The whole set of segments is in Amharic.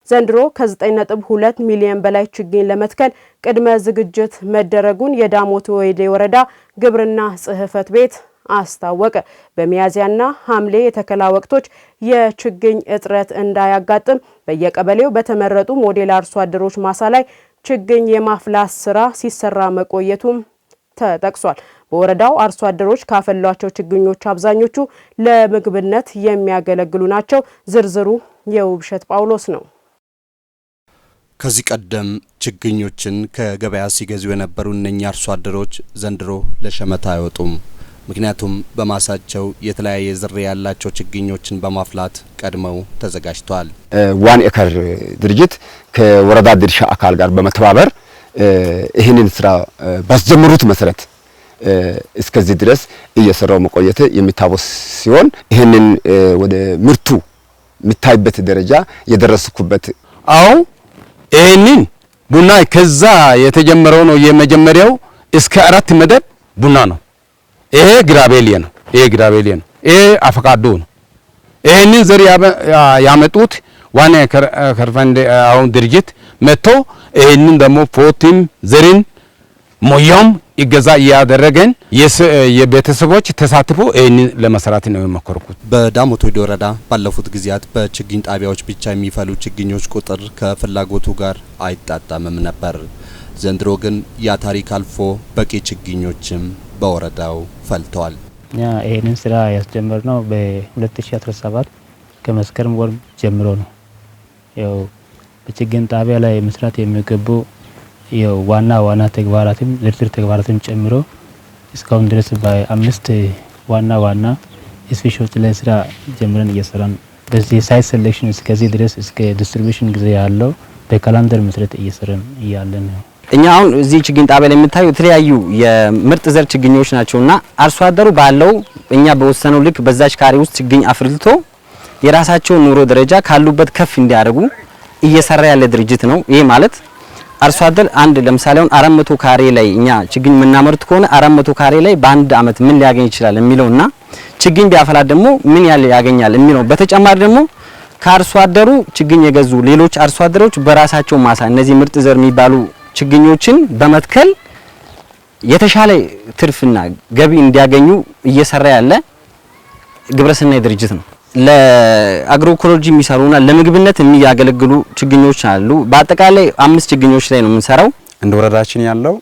ዘንድሮ ከ9.2 ሚሊዮን በላይ ችግኝ ለመትከል ቅድመ ዝግጅት መደረጉን የዳሞት ወይዴ ወረዳ ግብርና ጽሕፈት ቤት አስታወቀ። በሚያዝያና ሐምሌ የተከላ ወቅቶች የችግኝ እጥረት እንዳያጋጥም በየቀበሌው በተመረጡ ሞዴል አርሶ አደሮች ማሳ ላይ ችግኝ የማፍላት ስራ ሲሰራ መቆየቱም ተጠቅሷል። በወረዳው አርሶ አደሮች ካፈሏቸው ችግኞች አብዛኞቹ ለምግብነት የሚያገለግሉ ናቸው። ዝርዝሩ የውብሸት ጳውሎስ ነው። ከዚህ ቀደም ችግኞችን ከገበያ ሲገዙ የነበሩ እነኛ አርሶ አደሮች ዘንድሮ ለሸመታ አይወጡም። ምክንያቱም በማሳቸው የተለያየ ዝርያ ያላቸው ችግኞችን በማፍላት ቀድመው ተዘጋጅተዋል። ዋን ኤከር ድርጅት ከወረዳ ድርሻ አካል ጋር በመተባበር ይህንን ስራ ባስጀመሩት መሰረት እስከዚህ ድረስ እየሰራው መቆየት የሚታወስ ሲሆን ይህንን ወደ ምርቱ የሚታይበት ደረጃ የደረስኩበት ይህንን ቡና ከዛ የተጀመረው ነው። የመጀመሪያው እስከ 4 መደብ ቡና ነው። ይሄ ግራቤሊያ ነው። ይሄ አቮካዶ ነው። ይህንን ዘር ያመጡት ዋና ከርፈንድ አሁን ድርጅት መጥቶ ይህንን ደግሞ ፎቲም ዘሪን ሞያም ይገዛ ያደረገን የቤተሰቦች ተሳትፎ ይህንን ለመስራት ነው የመከርኩት። በዳሞት ወይዴ ወረዳ ባለፉት ጊዜያት በችግኝ ጣቢያዎች ብቻ የሚፈሉ ችግኞች ቁጥር ከፍላጎቱ ጋር አይጣጣምም ነበር። ዘንድሮ ግን ያ ታሪክ አልፎ በቂ ችግኞችም በወረዳው ፈልተዋል። ይህንን ስራ ያስጀመርነው በ2017 ከመስከረም ወር ጀምሮ ነው። ያው በችግኝ ጣቢያ ላይ መስራት የሚገቡ ያው ዋና ተግባራትም ዝርዝር ተግባራትም ጨምሮ እስካሁን ድረስ በ5 ዋና ስፔሻሊቲ ላይ ስራ ጀምረን እየሰራን በዚህ ሳይት ሴሌክሽን እስከዚህ ድረስ እስከ ዲስትሪቢዩሽን ጊዜ ያለው በካላንደር መሰረት እየሰራን ያለን ነው። እኛ አሁን እዚህ ችግኝ ጣቢያ ላይ የምታዩ የተለያዩ የምርጥ ዘር ችግኞች ናቸውና አርሶ አደሩ ባለው እኛ በወሰነው ልክ በዛች ካሬ ውስጥ ችግኝ አፍርቶ የራሳቸው ኑሮ ደረጃ ካሉበት ከፍ እንዲያደርጉ እየሰራ ያለ ድርጅት ነው። ይሄ ማለት አርሶ አደር አንድ ለምሳሌ አሁን 400 ካሬ ላይ እኛ ችግኝ የምናመርት ከሆነ 400 ካሬ ላይ በአንድ አመት ምን ሊያገኝ ይችላል የሚለውና ችግኝ ቢያፈላ ደግሞ ምን ያገኛል የሚለው በተጨማሪ ደግሞ ከአርሶ አደሩ ችግኝ የገዙ ሌሎች አርሶ አደሮች በራሳቸው ማሳ እነዚህ ምርጥ ዘር የሚባሉ ችግኞችን በመትከል የተሻለ ትርፍና ገቢ እንዲያገኙ እየሰራ ያለ ግብረሰናይ ድርጅት ነው። ለአግሮኢኮሎጂ የሚሰሩና ለምግብነት የሚያገለግሉ ችግኞች አሉ። በአጠቃላይ 5 ችግኞች ላይ ነው የምንሰራው። እንደ ወረዳችን ያለው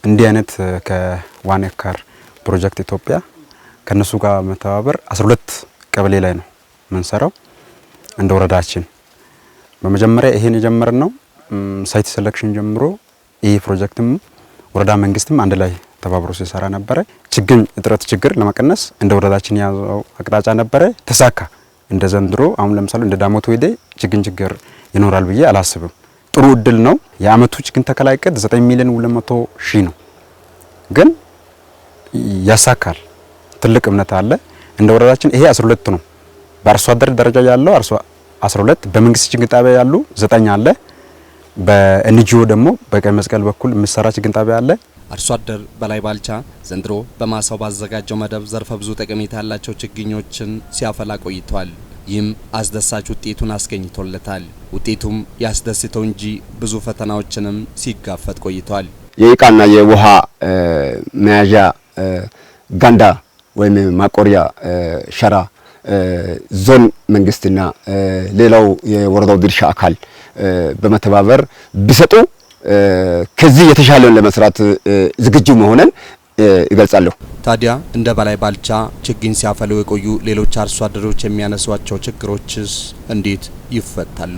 እንዲህ አይነት ከዋን ኤከር ፕሮጀክት ኢትዮጵያ ከነሱ ጋር መተባበር 12 ቀበሌ ላይ ነው የምንሰራው። እንደ ወረዳችን በመጀመሪያ ይሄን የጀመርነው ሳይት ሴሌክሽን ጀምሮ ይሄ ፕሮጀክትም ወረዳ መንግስትም አንድ ላይ ተባብሮ ሲሰራ ነበረ። ችግኝ እጥረት ችግር ለመቀነስ እንደ ወረዳችን ያዘው አቅጣጫ ነበረ፣ ተሳካ። እንደ ዘንድሮ አሁን ለምሳሌ እንደ ዳሞት ወይዴ ችግኝ ችግር ይኖራል ብዬ አላስብም። ጥሩ እድል ነው። የአመቱ ችግኝ ተከላ እቅድ 9,200,000 ነው፣ ግን ያሳካል። ትልቅ እምነት አለ። እንደ ወረዳችን ይሄ 12 ነው። በአርሶ አደር ደረጃ ያለው 12፣ በመንግስት ችግኝ ጣቢያ ያሉ 9 አለ። በኤንጂኦ ደግሞ በቀይ መስቀል በኩል የሚሰራ ችግኝ ጣቢያ አለ። አርሶ አደር በላይ ባልቻ ዘንድሮ በማሳው ባዘጋጀው መደብ ዘርፈ ብዙ ጠቀሜታ ያላቸው ችግኞችን ሲያፈላ ቆይቷል። ይህም አስደሳች ውጤቱን አስገኝቶለታል። ውጤቱም ያስደስተው እንጂ ብዙ ፈተናዎችንም ሲጋፈጥ ቆይቷል። የእቃና የውሃ መያዣ ጋንዳ ወይም ማቆሪያ ሸራ ዞን መንግስትና ሌላው የወረዳው ድርሻ አካል በመተባበር ቢሰጡ ከዚህ የተሻለውን ለመስራት ዝግጁ መሆንን ይገልጻለሁ። ታዲያ እንደ በላይ ባልቻ ችግኝ ሲያፈሉ የቆዩ ሌሎች አርሶ አደሮች የሚያነሷቸው ችግሮችስ እንዴት ይፈታሉ?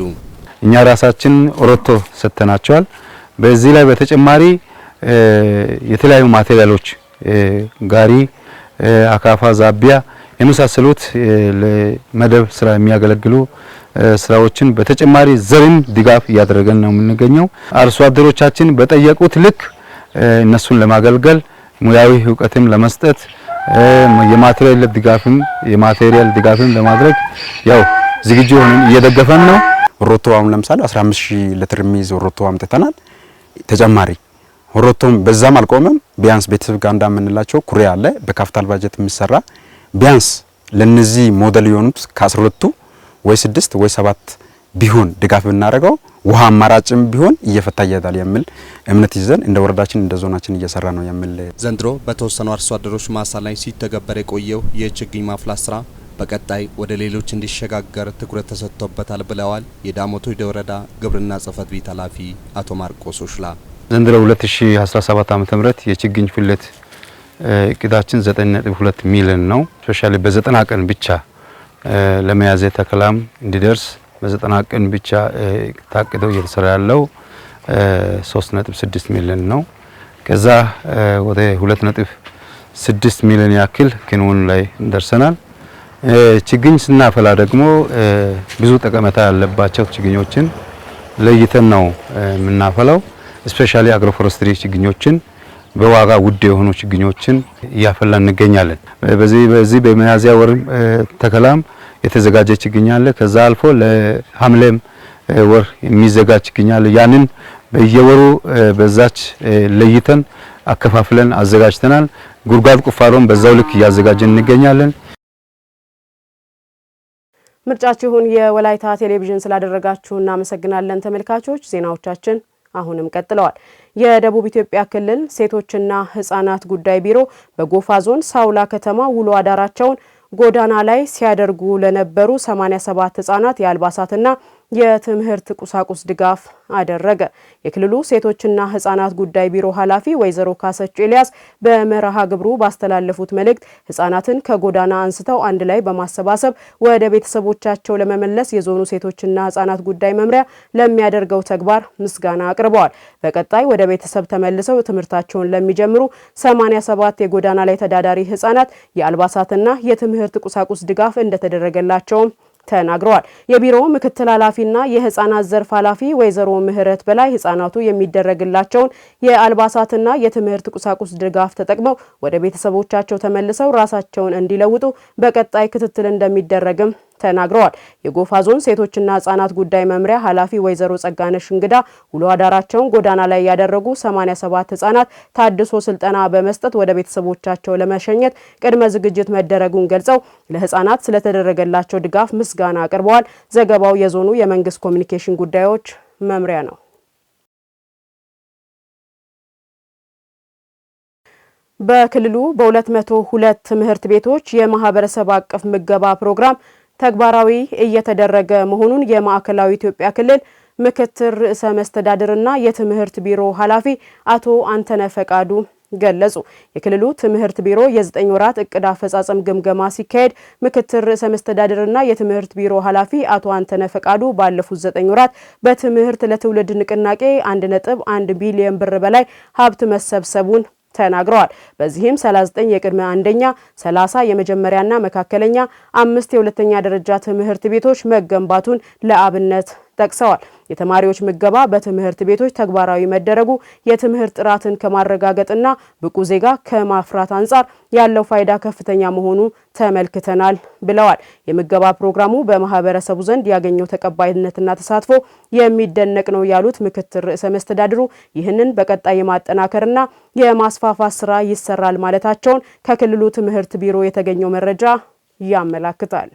እኛ ራሳችን ኦሮቶ ሰተናቸዋል። በዚህ ላይ በተጨማሪ የተለያዩ ማቴሪያሎች ጋሪ፣ አካፋ፣ ዛቢያ የመሳሰሉት ለመደብ ስራ የሚያገለግሉ ስራዎችን በተጨማሪ ዘርን ድጋፍ እያደረገን ነው የምንገኘው። አርሶ አደሮቻችን በጠየቁት ልክ እነሱን ለማገልገል ሙያዊ ዕውቀትም ለመስጠት የማቴሪያል ድጋፍም ለማድረግ ያው ዝግጁ ሆነን እየደገፈን ነው። ሮቶ አሁን ለምሳሌ 15,000 ሊትር የሚይዝ ሮቶ አምጥተናል። ተጨማሪ ሮቶም በዛም አልቆመም። ቢያንስ ቤተሰብ ጋር እንዳምንላቸው ኩሬ አለ በካፒታል ባጀት የሚሰራ ቢያንስ ለነዚህ ሞዴል የሆኑት ከ12 ወይ 6 ወይ 7 ቢሆን ድጋፍ ብናደርገው ውሃ አማራጭም ቢሆን እየፈታ ይሄዳል የሚል እምነት ይዘን እንደ ወረዳችን እንደ ዞናችን እየሰራ ነው የሚል ዘንድሮ በተወሰኑ አርሶ አደሮች ማሳ ላይ ሲተገበር የቆየው የችግኝ ማፍላት ስራ በቀጣይ ወደ ሌሎች እንዲሸጋገር ትኩረት ተሰጥቶበታል ብለዋል የዳሞት ወረዳ ግብርና ጽሕፈት ቤት ኃላፊ አቶ ማርቆስ ኦሽላ። ዘንድሮ 2017 ዓ.ም የችግኝ ፍለት እቅዳችን 9.2 ሚሊዮን ነው። ስፔሻሊ በ90 ቀን ብቻ ለሚያዝያ ተከላም እንዲደርስ በ90 ቀን ብቻ ታቅዶ እየተሰራ ያለው 3.6 ሚሊዮን ነው። ከዛ ወደ 2.6 ሚሊዮን ያክል ክንውን ላይ ደርሰናል። ችግኝ ስናፈላ ደግሞ ብዙ ጠቀሜታ ያለባቸው ችግኞችን ለይተን ነው የምናፈላው። ስፔሻሊ አግሮፎረስትሪ ችግኞችን በዋጋ ውድ የሆኑ ችግኞችን እያፈላን እንገኛለን። በዚህ በሚያዝያ ወር ተከላም የተዘጋጀ ችግኝ አለ። ከዛ አልፎ ለሐምሌም ወር የሚዘጋጅ ችግኝ አለ። ያንን በየወሩ በዛች ለይተን አከፋፍለን አዘጋጅተናል። ጉድጓድ ቁፋሮም በዛው ልክ እያዘጋጀን እንገኛለን። ምርጫችሁን የወላይታ ቴሌቪዥን ስላደረጋችሁ እናመሰግናለን ተመልካቾች። ዜናዎቻችን አሁንም ቀጥለዋል። የደቡብ ኢትዮጵያ ክልል ሴቶችና ሕፃናት ጉዳይ ቢሮ በጎፋ ዞን ሳውላ ከተማ ውሎ አዳራቸውን ጎዳና ላይ ሲያደርጉ ለነበሩ 87 ሕፃናት የአልባሳትና የትምህርት ቁሳቁስ ድጋፍ አደረገ። የክልሉ ሴቶችና ሕፃናት ጉዳይ ቢሮ ኃላፊ ወይዘሮ ካሰች ኤልያስ በመርሃ ግብሩ ባስተላለፉት መልእክት ሕፃናትን ከጎዳና አንስተው አንድ ላይ በማሰባሰብ ወደ ቤተሰቦቻቸው ለመመለስ የዞኑ ሴቶችና ሕፃናት ጉዳይ መምሪያ ለሚያደርገው ተግባር ምስጋና አቅርበዋል። በቀጣይ ወደ ቤተሰብ ተመልሰው ትምህርታቸውን ለሚጀምሩ 87 የጎዳና ላይ ተዳዳሪ ሕፃናት የአልባሳትና የትምህርት ቁሳቁስ ድጋፍ እንደተደረገላቸውም ተናግረዋል። የቢሮው ምክትል ኃላፊና የህፃናት ዘርፍ ኃላፊ ወይዘሮ ምህረት በላይ ህፃናቱ የሚደረግላቸውን የአልባሳትና የትምህርት ቁሳቁስ ድጋፍ ተጠቅመው ወደ ቤተሰቦቻቸው ተመልሰው ራሳቸውን እንዲለውጡ በቀጣይ ክትትል እንደሚደረግም ተናግረዋል። የጎፋ ዞን ሴቶችና ህፃናት ጉዳይ መምሪያ ኃላፊ ወይዘሮ ጸጋነሽ እንግዳ ውሎ አዳራቸውን ጎዳና ላይ ያደረጉ 87 ህፃናት ታድሶ ስልጠና በመስጠት ወደ ቤተሰቦቻቸው ለመሸኘት ቅድመ ዝግጅት መደረጉን ገልጸው ለህፃናት ስለተደረገላቸው ድጋፍ ምስጋና አቅርበዋል። ዘገባው የዞኑ የመንግስት ኮሚኒኬሽን ጉዳዮች መምሪያ ነው። በክልሉ በ202 ትምህርት ቤቶች የማህበረሰብ አቀፍ ምገባ ፕሮግራም ተግባራዊ እየተደረገ መሆኑን የማዕከላዊ ኢትዮጵያ ክልል ምክትል ርዕሰ መስተዳድርና የትምህርት ቢሮ ኃላፊ አቶ አንተነ ፈቃዱ ገለጹ። የክልሉ ትምህርት ቢሮ የ9 ወራት እቅድ አፈጻጸም ግምገማ ሲካሄድ ምክትል ርዕሰ መስተዳድርና የትምህርት ቢሮ ኃላፊ አቶ አንተነ ፈቃዱ ባለፉት 9 ወራት በትምህርት ለትውልድ ንቅናቄ 1.1 ቢሊዮን ብር በላይ ሀብት መሰብሰቡን ተናግረዋል። በዚህም 39 የቅድመ አንደኛ፣ 30 የመጀመሪያና መካከለኛ፣ 5 የሁለተኛ ደረጃ ትምህርት ቤቶች መገንባቱን ለአብነት ጠቅሰዋል። የተማሪዎች ምገባ በትምህርት ቤቶች ተግባራዊ መደረጉ የትምህርት ጥራትን ከማረጋገጥና ብቁ ዜጋ ከማፍራት አንጻር ያለው ፋይዳ ከፍተኛ መሆኑ ተመልክተናል ብለዋል። የምገባ ፕሮግራሙ በማህበረሰቡ ዘንድ ያገኘው ተቀባይነትና ተሳትፎ የሚደነቅ ነው ያሉት ምክትል ርዕሰ መስተዳድሩ ይህንን በቀጣይ የማጠናከርና የማስፋፋት ስራ ይሰራል ማለታቸውን ከክልሉ ትምህርት ቢሮ የተገኘው መረጃ ያመላክታል።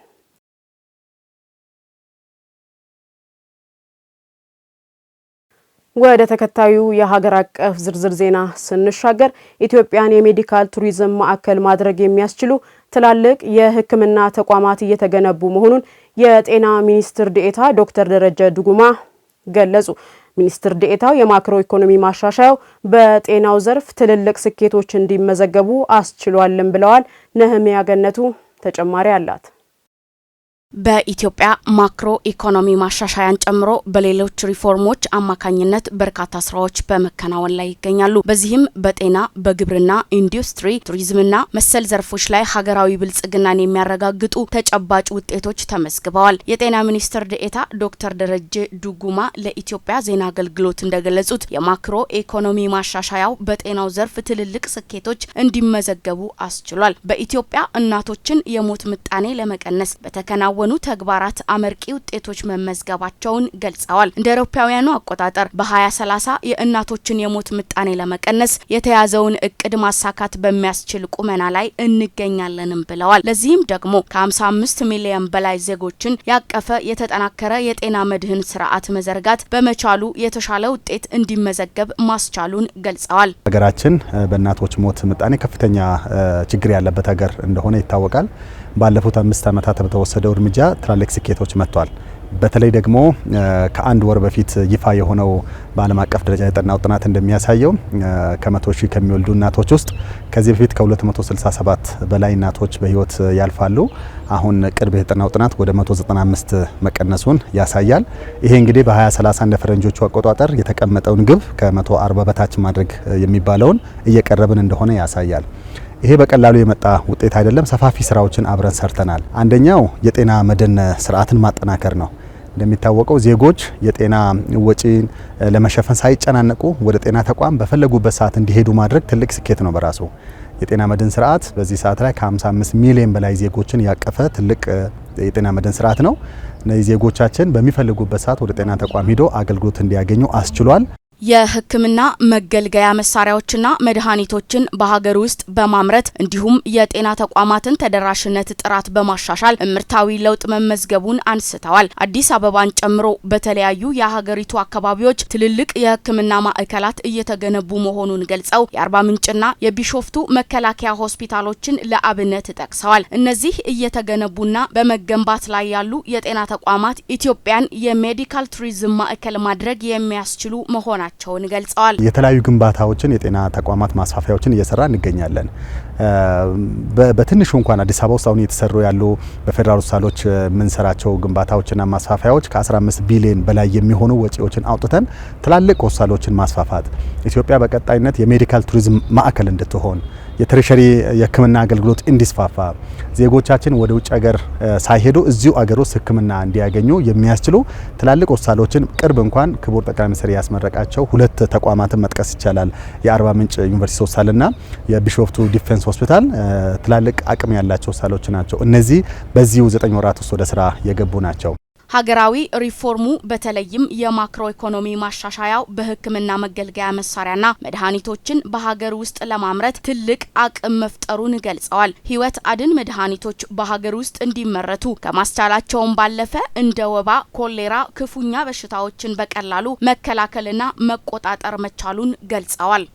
ወደ ተከታዩ የሀገር አቀፍ ዝርዝር ዜና ስንሻገር ኢትዮጵያን የሜዲካል ቱሪዝም ማዕከል ማድረግ የሚያስችሉ ትላልቅ የሕክምና ተቋማት እየተገነቡ መሆኑን የጤና ሚኒስትር ዴኤታ ዶክተር ደረጀ ዱጉማ ገለጹ። ሚኒስትር ዴኤታው የማክሮ ኢኮኖሚ ማሻሻያው በጤናው ዘርፍ ትልልቅ ስኬቶች እንዲመዘገቡ አስችሏልም ብለዋል። ነህሚያ ገነቱ ተጨማሪ አላት። በኢትዮጵያ ማክሮ ኢኮኖሚ ማሻሻያን ጨምሮ በሌሎች ሪፎርሞች አማካኝነት በርካታ ስራዎች በመከናወን ላይ ይገኛሉ። በዚህም በጤና፣ በግብርና፣ ኢንዱስትሪ፣ ቱሪዝምና መሰል ዘርፎች ላይ ሀገራዊ ብልጽግናን የሚያረጋግጡ ተጨባጭ ውጤቶች ተመዝግበዋል። የጤና ሚኒስትር ዴኤታ ዶክተር ደረጀ ዱጉማ ለኢትዮጵያ ዜና አገልግሎት እንደገለጹት የማክሮ ኢኮኖሚ ማሻሻያው በጤናው ዘርፍ ትልልቅ ስኬቶች እንዲመዘገቡ አስችሏል። በኢትዮጵያ እናቶችን የሞት ምጣኔ ለመቀነስ በተከናወኑ በተከናወኑ ተግባራት አመርቂ ውጤቶች መመዝገባቸውን ገልጸዋል። እንደ አውሮፓውያኑ አቆጣጠር በ2030 የእናቶችን የሞት ምጣኔ ለመቀነስ የተያዘውን እቅድ ማሳካት በሚያስችል ቁመና ላይ እንገኛለንም ብለዋል። ለዚህም ደግሞ ከ55 ሚሊዮን በላይ ዜጎችን ያቀፈ የተጠናከረ የጤና መድህን ስርዓት መዘርጋት በመቻሉ የተሻለ ውጤት እንዲመዘገብ ማስቻሉን ገልጸዋል። ሀገራችን በእናቶች ሞት ምጣኔ ከፍተኛ ችግር ያለበት ሀገር እንደሆነ ይታወቃል። ባለፉት 5 ዓመታት በተወሰደው እርምጃ ትላልቅ ስኬቶች መጥቷል። በተለይ ደግሞ ከአንድ ወር በፊት ይፋ የሆነው በዓለም አቀፍ ደረጃ የጠናው ጥናት እንደሚያሳየው ከ100 ሺህ ከሚወልዱ እናቶች ውስጥ ከዚህ በፊት ከ267 በላይ እናቶች በህይወት ያልፋሉ። አሁን ቅርብ የጠናው ጥናት ወደ 195 መቀነሱን ያሳያል። ይሄ እንግዲህ በ2030 እንደ ፈረንጆቹ አቆጣጠር የተቀመጠውን ግብ ከ140 በታች ማድረግ የሚባለውን እየቀረብን እንደሆነ ያሳያል። ይሄ በቀላሉ የመጣ ውጤት አይደለም። ሰፋፊ ስራዎችን አብረን ሰርተናል። አንደኛው የጤና መድን ስርዓትን ማጠናከር ነው። እንደሚታወቀው ዜጎች የጤና ወጪን ለመሸፈን ሳይጨናነቁ ወደ ጤና ተቋም በፈለጉበት ሰዓት እንዲሄዱ ማድረግ ትልቅ ስኬት ነው በራሱ። የጤና መድን ስርዓት በዚህ ሰዓት ላይ ከ55 ሚሊዮን በላይ ዜጎችን ያቀፈ ትልቅ የጤና መድን ስርዓት ነው። እነዚህ ዜጎቻችን በሚፈልጉበት ሰዓት ወደ ጤና ተቋም ሄዶ አገልግሎት እንዲያገኙ አስችሏል። የሕክምና መገልገያ መሳሪያዎችና መድኃኒቶችን በሀገር ውስጥ በማምረት እንዲሁም የጤና ተቋማትን ተደራሽነት ጥራት በማሻሻል ምርታዊ ለውጥ መመዝገቡን አንስተዋል። አዲስ አበባን ጨምሮ በተለያዩ የሀገሪቱ አካባቢዎች ትልልቅ የሕክምና ማዕከላት እየተገነቡ መሆኑን ገልጸው የአርባ ምንጭና የቢሾፍቱ መከላከያ ሆስፒታሎችን ለአብነት ጠቅሰዋል። እነዚህ እየተገነቡና በመገንባት ላይ ያሉ የጤና ተቋማት ኢትዮጵያን የሜዲካል ቱሪዝም ማዕከል ማድረግ የሚያስችሉ መሆናቸውን ገልጸዋል። የተለያዩ ግንባታዎችን የጤና ተቋማት ማስፋፊያዎችን እየሰራ እንገኛለን። በትንሹ እንኳን አዲስ አበባ ውስጥ አሁን እየተሰሩ ያሉ በፌደራል ሆስፒታሎች የምንሰራቸው ግንባታዎችና ማስፋፊያዎች ከ15 ቢሊዮን በላይ የሚሆኑ ወጪዎችን አውጥተን ትላልቅ ሆስፒታሎችን ማስፋፋት ኢትዮጵያ በቀጣይነት የሜዲካል ቱሪዝም ማዕከል እንድትሆን የተርሸሪ የሕክምና አገልግሎት እንዲስፋፋ ዜጎቻችን ወደ ውጭ ሀገር ሳይሄዱ እዚሁ አገር ውስጥ ሕክምና እንዲያገኙ የሚያስችሉ ትላልቅ ሆስፒታሎችን ቅርብ እንኳን ክቡር ጠቅላይ ሚኒስትር ያስመረቃቸው 2 ተቋማትን መጥቀስ ይቻላል። የአርባ ምንጭ ዩኒቨርሲቲ ሆስፒታልና የቢሾፍቱ ዲፌንስ ሆስፒታል ትላልቅ አቅም ያላቸው ሆስፒታሎች ናቸው። እነዚህ በዚሁ 9 ወራት ውስጥ ወደ ስራ የገቡ ናቸው። ሀገራዊ ሪፎርሙ በተለይም የማክሮ ኢኮኖሚ ማሻሻያው በሕክምና መገልገያ መሳሪያና መድኃኒቶችን በሀገር ውስጥ ለማምረት ትልቅ አቅም መፍጠሩን ገልጸዋል። ህይወት አድን መድኃኒቶች በሀገር ውስጥ እንዲመረቱ ከማስቻላቸውም ባለፈ እንደ ወባ፣ ኮሌራ ክፉኛ በሽታዎችን በቀላሉ መከላከልና መቆጣጠር መቻሉን ገልጸዋል።